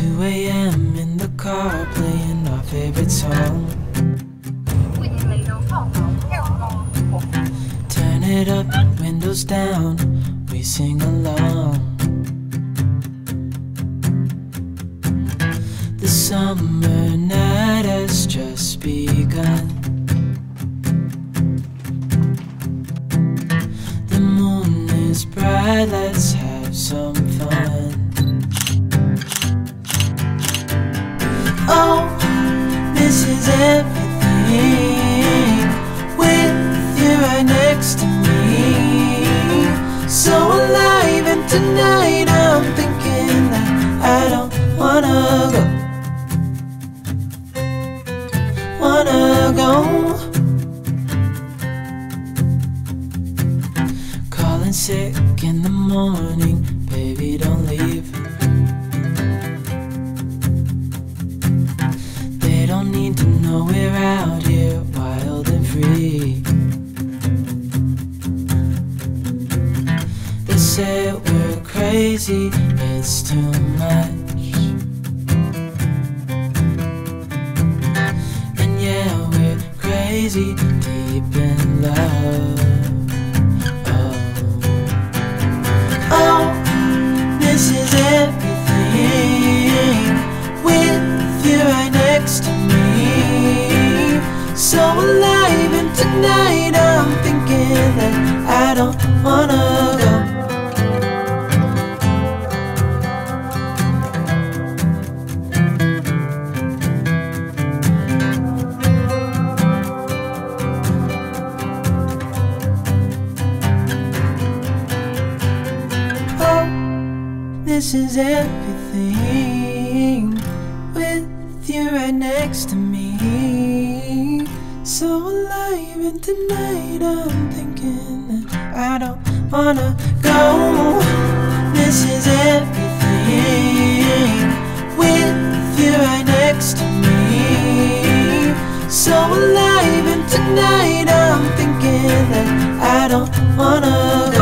2 a.m. in the car playing our favorite song. Turn it up, windows down, we sing along. The summer night has just begun. The moon is bright, let's have some fun. Oh, this is everything with you right next to me. So alive, and tonight I'm thinking that I don't wanna go. Calling sick in the morning, baby don't leave. They don't need to know we're out here wild and free. They say we're crazy, it's too much. And yeah, we're crazy, deep in love. Oh, this is everything with you right next to me. So alive, and tonight I'm thinking that I don't wanna go. This is everything with you right next to me. So alive, and tonight I'm thinking that I don't wanna go. This is everything with you right next to me. So alive, and tonight I'm thinking that I don't wanna go.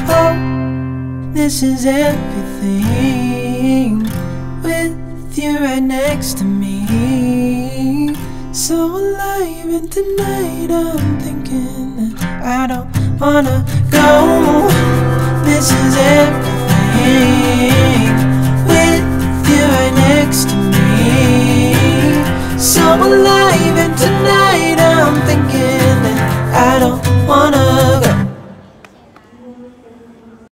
Oh, this is everything with you right next to me. So alive, and tonight I'm thinking that I don't wanna go. This is everything with you right next to me. So alive, and tonight I'm thinking that I don't wanna